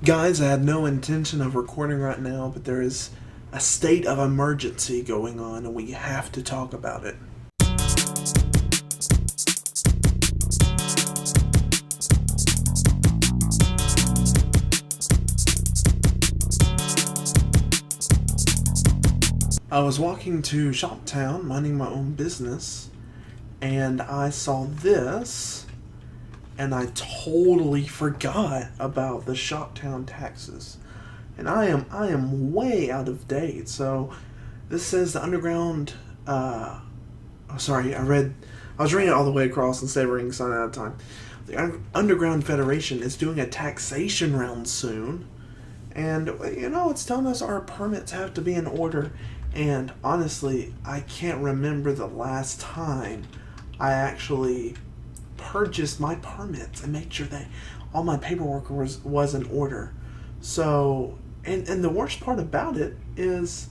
Guys, I had no intention of recording right now, but there is a state of emergency going on and we have to talk about it. I was walking to Shoptown, minding my own business, and I saw this, and I totally forgot about the Shoptown taxes. And I am way out of date. So this says the underground sorry, I was reading it all the way across instead of reading sign at a time. The Underground Federation is doing a taxation round soon. And it's telling us our permits have to be in order. And honestly, I can't remember the last time I actually purchased my permits and made sure that all my paperwork was in order. So, and the worst part about it is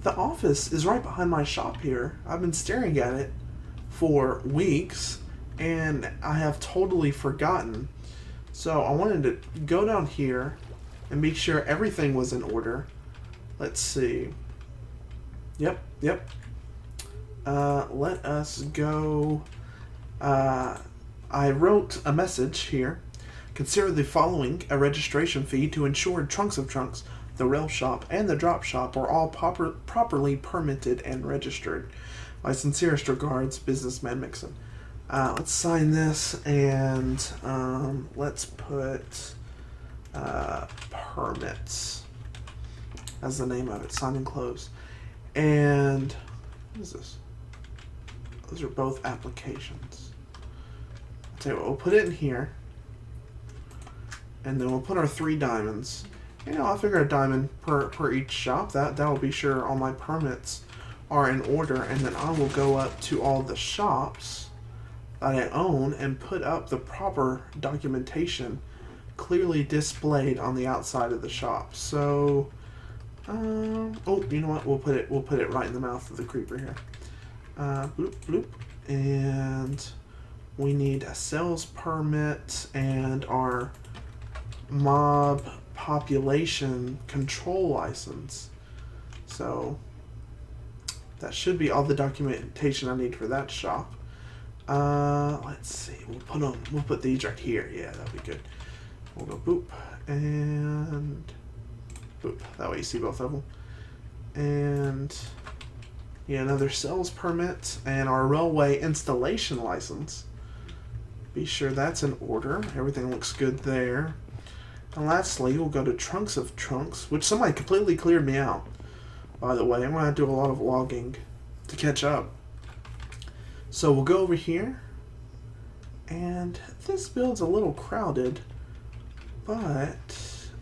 the office is right behind my shop here. I've been staring at it for weeks and I have totally forgotten. So I wanted to go down here and make sure everything was in order. Let's see. Yep. Let us go. I wrote a message here. Consider the following a registration fee to ensure Trunks of Trunks, the rail shop, and the drop shop are all properly permitted and registered. My sincerest regards, Businessman Mixon. Let's sign this and let's put permits as the name of it. Sign and close. And what is this? Those are both applications. I'll tell you what, we'll put it in here. And then we'll put our 3 diamonds. I figure a diamond per each shop. That will be sure all my permits are in order. And then I will go up to all the shops that I own and put up the proper documentation clearly displayed on the outside of the shop. So, you know what? We'll put it right in the mouth of the creeper here. Bloop bloop, and we need a sales permit and our mob population control license. So that should be all the documentation I need for that shop. Let's see. We'll put these right here. Yeah, that'll be good. We'll go boop and boop. That way you see both of them. And another sales permit and our railway installation license. Be sure that's in order. Everything looks good there. And lastly, we'll go to Trunks of Trunks, which somebody completely cleared me out. By the way, I'm going to do a lot of logging to catch up. So we'll go over here. And this build's a little crowded. But,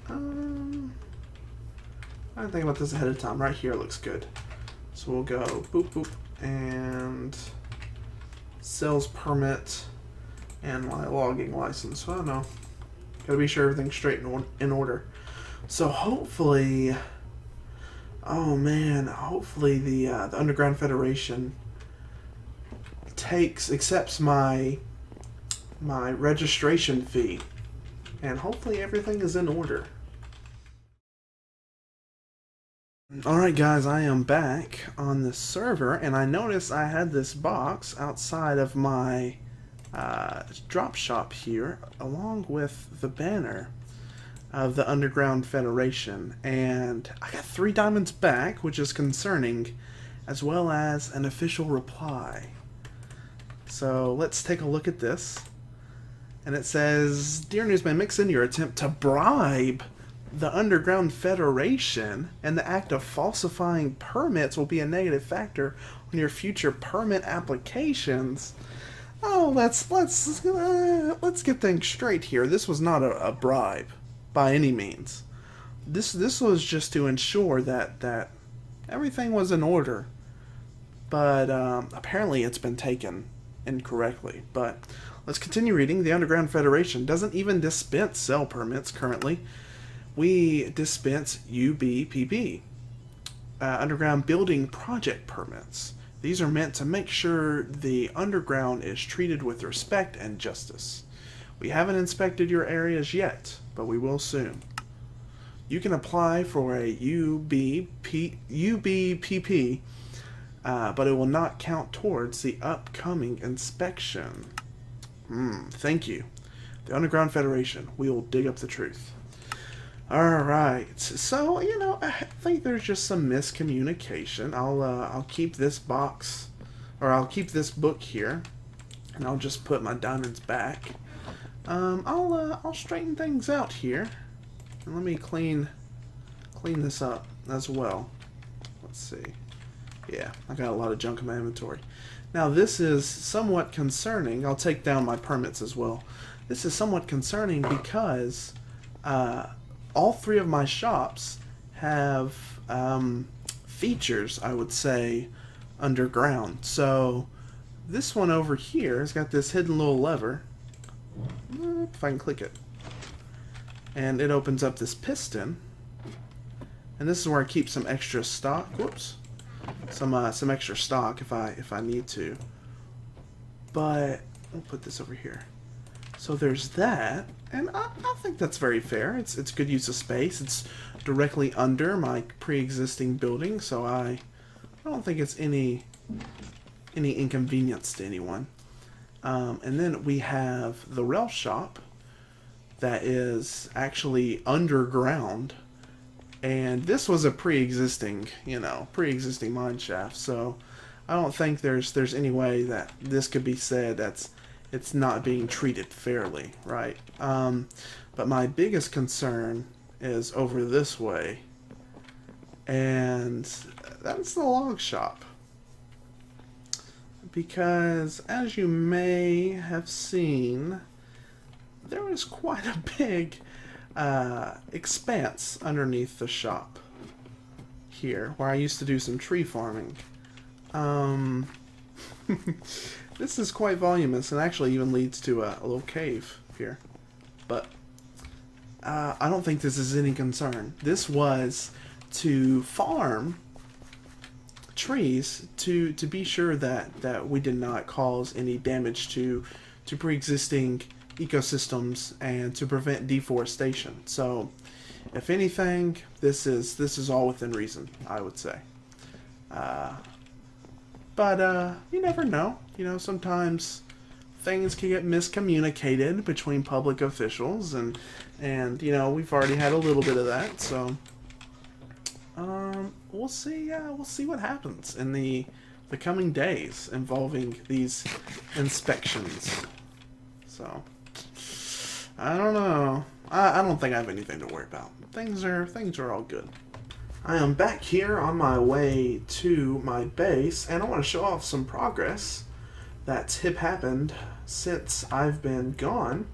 I didn't think about this ahead of time. Right here looks good. So we'll go boop boop and sales permit and my logging license. I don't know. Gotta be sure everything's straight in order. So hopefully, hopefully the Underground Federation accepts my registration fee, and hopefully everything is in order. Alright guys, I am back on the server, and I noticed I had this box outside of my drop shop here, along with the banner of the Underground Federation, and I got 3 diamonds back, which is concerning, as well as an official reply. So let's take a look at this, and it says, Dear Newsman Mixon, your attempt to bribe the Underground Federation and the act of falsifying permits will be a negative factor on your future permit applications. Oh, let's get things straight here. This was not a bribe by any means. This was just to ensure that everything was in order. But apparently it's been taken incorrectly. But let's continue reading. The Underground Federation doesn't even dispense sell permits currently. We dispense UBPP, Underground Building Project Permits. These are meant to make sure the underground is treated with respect and justice. We haven't inspected your areas yet, but we will soon. you can apply for a UBPP, but it will not count towards the upcoming inspection. Thank you. The Underground Federation. We will dig up the truth. Alright, so, I think there's just some miscommunication. I'll keep this box, or I'll keep this book here, and I'll just put my diamonds back. I'll straighten things out here, and let me clean this up as well. Let's see. Yeah, I got a lot of junk in my inventory. Now, this is somewhat concerning. I'll take down my permits as well. This is somewhat concerning because all three of my shops have features, I would say, underground. So this one over here has got this hidden little lever. If I can click it. And it opens up this piston. And this is where I keep some extra stock. Whoops. Some extra stock if I need to. But I'll put this over here. So there's that, and I think that's very fair. It's good use of space. It's directly under my pre-existing building, so I don't think it's any inconvenience to anyone. And then we have the rail shop that is actually underground, and this was a pre-existing mine shaft. So I don't think there's any way that this could be said it's not being treated fairly, right? But my biggest concern is over this way, and that's the log shop. Because, as you may have seen, there was quite a big expanse underneath the shop here, where I used to do some tree farming. This is quite voluminous, and actually even leads to a little cave here. But I don't think this is any concern. This was to farm trees to be sure that we did not cause any damage to pre-existing ecosystems and to prevent deforestation. So, if anything, this is all within reason, I would say. But you never know. Sometimes things can get miscommunicated between public officials, and we've already had a little bit of that. So we'll see. We'll see what happens in the coming days involving these inspections. So I don't know. I don't think I have anything to worry about. Things are all good. I am back here on my way to my base, and I want to show off some progress that's happened since I've been gone.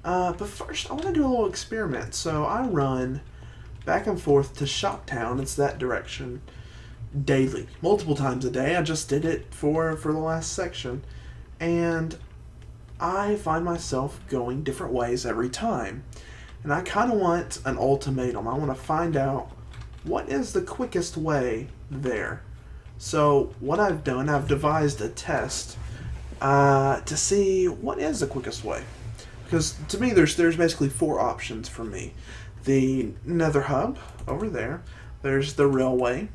But first, I want to do a little experiment. So I run back and forth to Shoptown. It's that direction daily, multiple times a day. I just did it for the last section, and I find myself going different ways every time. And I kind of want an ultimatum. I want to find out what is the quickest way there. So what I've done, I've devised a test to see what is the quickest way. Because to me, there's basically four options for me. The Nether Hub over there. There's the railway.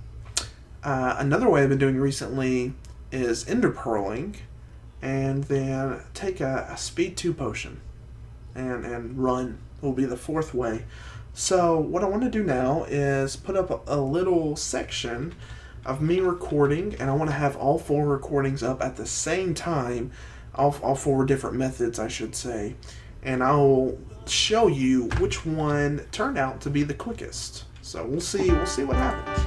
Another way I've been doing recently is ender pearling, and then take a speed 2 potion and run will be the fourth way. So what I want to do now is put up a little section of me recording, and I want to have all 4 recordings up at the same time, all 4 different methods, I should say, and I'll show you which one turned out to be the quickest. So we'll see what happens.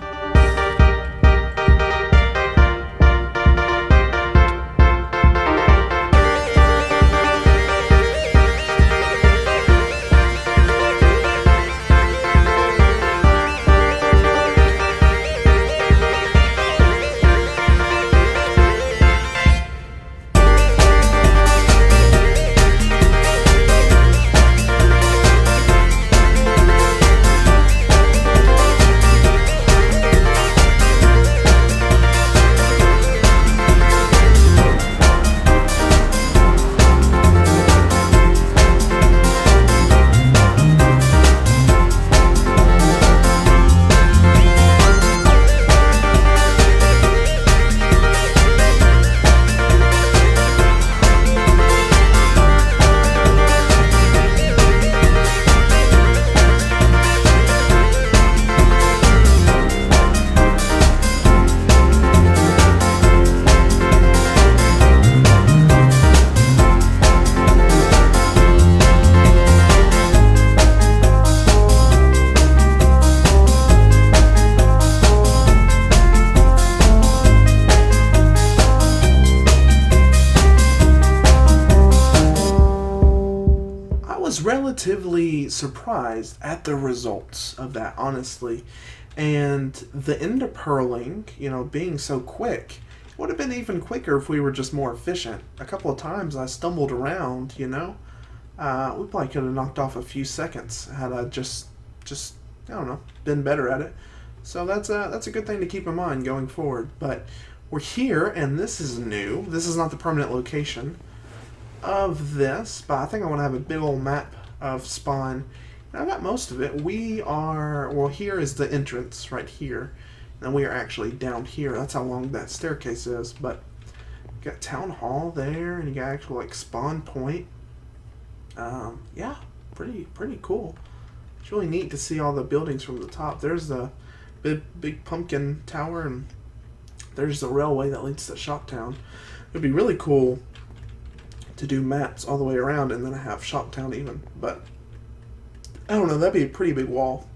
relatively surprised at the results of that, honestly. And the ender pearling, you know, being so quick, would have been even quicker if we were just more efficient. A couple of times I stumbled around, you know. We probably could have knocked off a few seconds had I just I don't know, been better at it. So that's a good thing to keep in mind going forward. But we're here, and this is new. This is not the permanent location of this, but I think I want to have a big old map of spawn. And I got most of it. We are, well, here is the entrance right here. And we are actually down here. That's how long that staircase is. But you got town hall there, and you got actual like spawn point. Yeah, pretty cool. It's really neat to see all the buildings from the top. There's the big pumpkin tower, and there's the railway that leads to Shoptown. It'd be really cool to do maps all the way around and then have Shoptown even. But I don't know, that'd be a pretty big wall.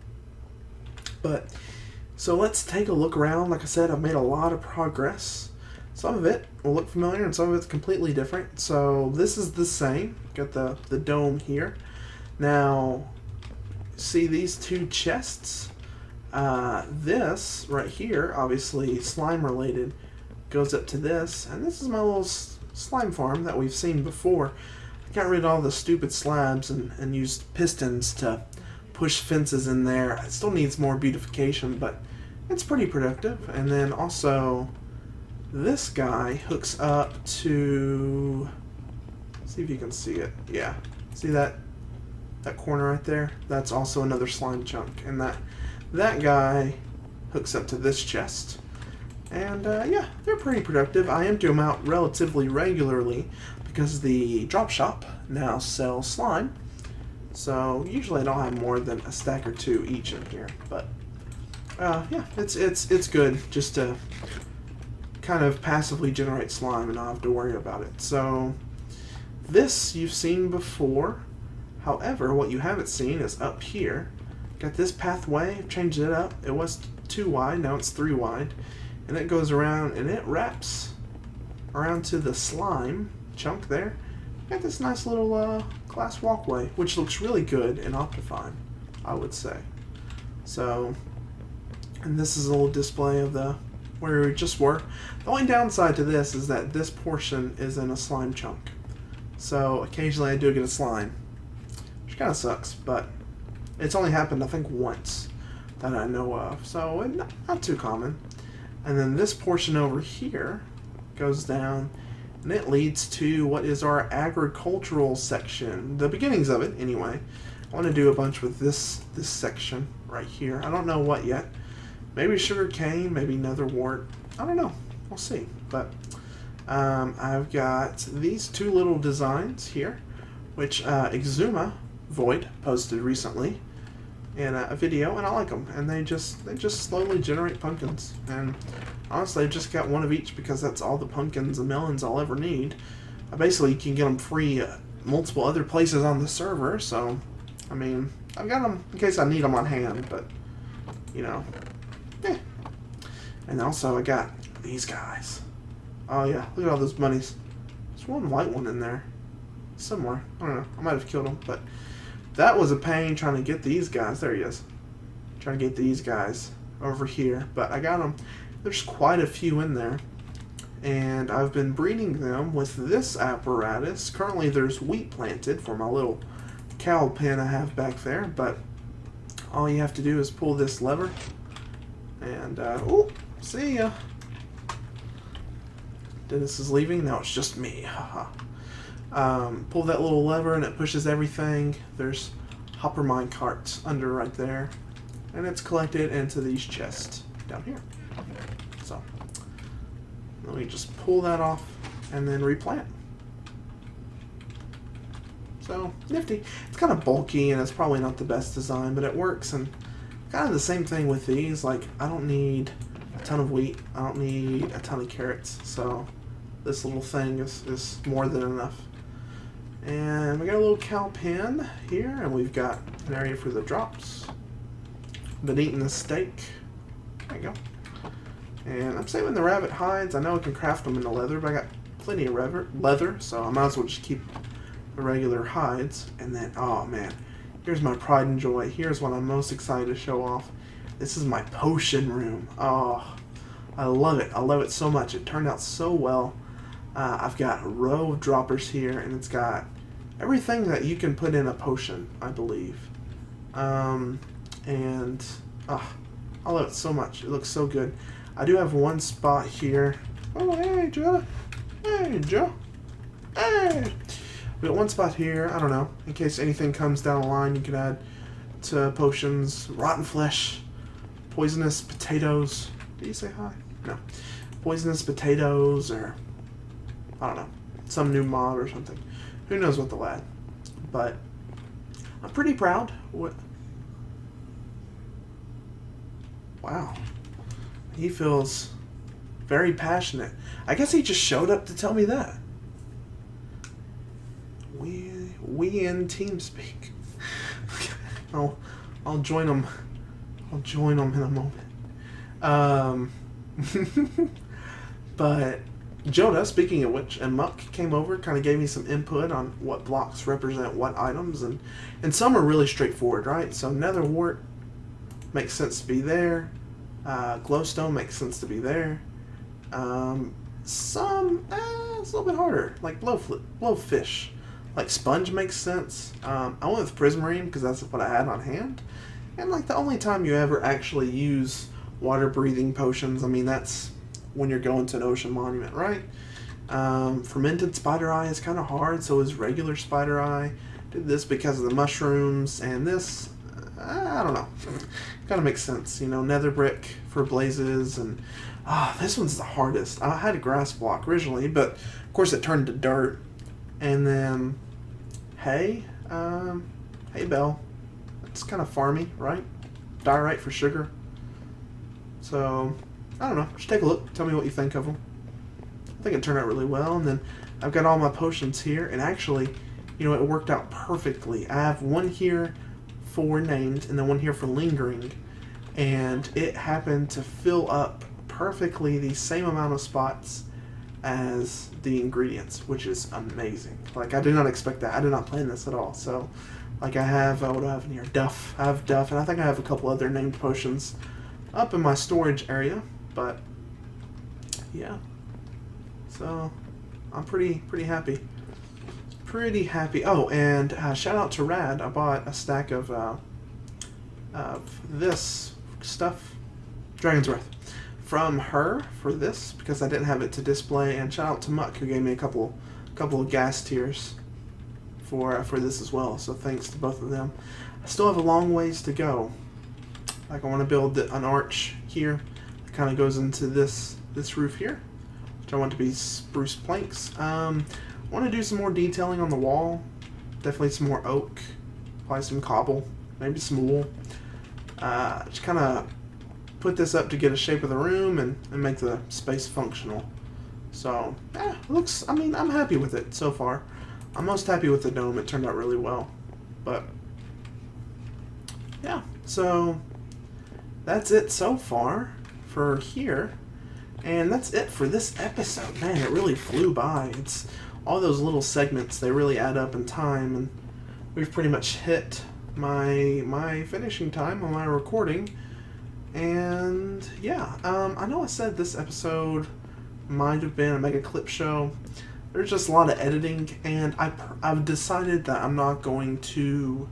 But so let's take a look around. Like I said, I've made a lot of progress. Some of it will look familiar and some of it's completely different. So this is the same. Got the dome here. Now, see these two chests? This right here, obviously slime related, goes up to this. And this is my little slime farm that we've seen before. I got rid of all the stupid slabs and used pistons to push fences in there. It still needs more beautification, but it's pretty productive. And then also, this guy hooks up to, see if you can see it. Yeah, see that corner right there? That's also another slime chunk, and that guy hooks up to this chest. And yeah, they're pretty productive. I empty them out relatively regularly because the drop shop now sells slime. So usually I don't have more than a stack or two each in here, but yeah, it's good just to kind of passively generate slime and not have to worry about it. So this you've seen before. However, what you haven't seen is up here. Got this pathway, changed it up. It was 2 wide, now it's 3 wide. And it goes around and it wraps around to the slime chunk there. Got this nice little glass walkway, which looks really good in Optifine, I would say. So, and this is a little display of where we just were. The only downside to this is that this portion is in a slime chunk. So occasionally I do get a slime, which kind of sucks, but it's only happened I think once that I know of, so not too common. And then this portion over here goes down and it leads to what is our agricultural section, the beginnings of it anyway. I want to do a bunch with this section right here. I don't know what yet. Maybe sugar cane, maybe nether wart. I don't know. We'll see. But I've got these two little designs here, which Exuma Void posted recently in a video, and I like them. And they just slowly generate pumpkins. And honestly, I've just got one of each because that's all the pumpkins and melons I'll ever need. I basically can get them free multiple other places on the server. So, I mean, I've got them in case I need them on hand. But you know, yeah. And also I got these guys. Oh yeah, look at all those bunnies. There's one white one in there somewhere. I don't know. I might have killed him, but that was a pain trying to get these guys. There he is. Trying to get these guys over here, but I got them. There's quite a few in there, and I've been breeding them with this apparatus. Currently, there's wheat planted for my little cow pen I have back there, but all you have to do is pull this lever, and oh, see ya. Dennis is leaving. Now it's just me. Haha. Pull that little lever and it pushes everything. There's hopper mine carts under right there, and it's collected into these chests down here. So let me just pull that off and then replant. So nifty. It's kind of bulky and it's probably not the best design, but it works. And kind of the same thing with these. Like, I don't need a ton of wheat. I don't need a ton of carrots. So this little thing is more than enough. And we got a little cow pen here, and we've got an area for the drops. Been eating the steak. There you go. And I'm saving the rabbit hides. I know I can craft them into leather, but I got plenty of leather, so I might as well just keep the regular hides. And then, oh man, here's my pride and joy. Here's what I'm most excited to show off. This is my potion room. Oh, I love it. I love it so much. It turned out so well. I've got a row of droppers here, and it's got everything that you can put in a potion, I believe. And I love it so much. It looks so good. I do have one spot here. Oh, hey, Joe. Hey, Joe. Hey. We got one spot here. I don't know. In case anything comes down the line, you can add to potions. Rotten flesh. Poisonous potatoes. Did you say hi? No. Poisonous potatoes, or I don't know, some new mod or something. Who knows what they'll add. But I'm pretty proud. Wow. He feels very passionate. I guess he just showed up to tell me that. We in TeamSpeak. I'll join him. I'll join him in a moment. But Jonah, speaking of which, and Muck came over, kind of gave me some input on what blocks represent what items, and some are really straightforward, right? So Nether Wart makes sense to be there. Glowstone makes sense to be there. Some it's a little bit harder, like blowfish. Like sponge makes sense. I went with prismarine because that's what I had on hand. And like the only time you ever actually use water breathing potions, I mean that's when you're going to an ocean monument, right? Fermented spider eye is kind of hard, so is regular spider eye. Did this because of the mushrooms, and this, I don't know. Kind of makes sense, you know, nether brick for blazes, and this one's the hardest. I had a grass block originally, but of course it turned to dirt. And then hay, hay bale. It's kind of farmy, right? Diorite for sugar. So, I don't know. Just take a look. Tell me what you think of them. I think it turned out really well. And then I've got all my potions here. And actually, you know, it worked out perfectly. I have one here for named and then one here for lingering. And it happened to fill up perfectly the same amount of spots as the ingredients, which is amazing. Like, I did not expect that. I did not plan this at all. So, like, I have, what do I have in here? Duff. I have Duff, and I think I have a couple other named potions up in my storage area. But, yeah. So, I'm pretty happy. Pretty happy. Oh, and shout out to Rad. I bought a stack of this stuff. Dragon's Breath. From her for this because I didn't have it to display, and shout out to Muck who gave me a couple of gas tiers for this as well. So thanks to both of them. I still have a long ways to go. Like I want to build an arch here that kind of goes into this roof here, which I want to be spruce planks. I want to do some more detailing on the wall. Definitely some more oak, probably some cobble, maybe some wool. Just kind of put this up to get a shape of the room and make the space functional. So, it looks, I mean, I'm happy with it so far. I'm most happy with the dome. It turned out really well. But, yeah. So, that's it so far for here. And that's it for this episode. Man, it really flew by. It's all those little segments, they really add up in time. And we've pretty much hit my finishing time on my recording. And yeah, I know I said this episode might have been a mega clip show. There's just a lot of editing, and I've decided that I'm not going to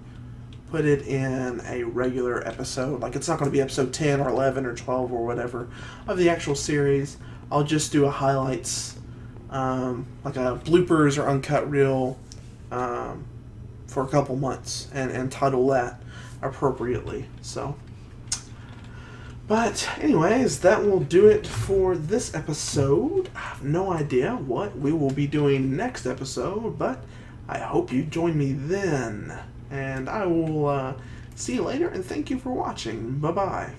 put it in a regular episode. Like, it's not going to be episode 10 or 11 or 12 or whatever of the actual series. I'll just do a highlights, like a bloopers or uncut reel for a couple months and title that appropriately. So, but anyways, that will do it for this episode. I have no idea what we will be doing next episode, but I hope you join me then. And I will see you later, and thank you for watching. Bye-bye.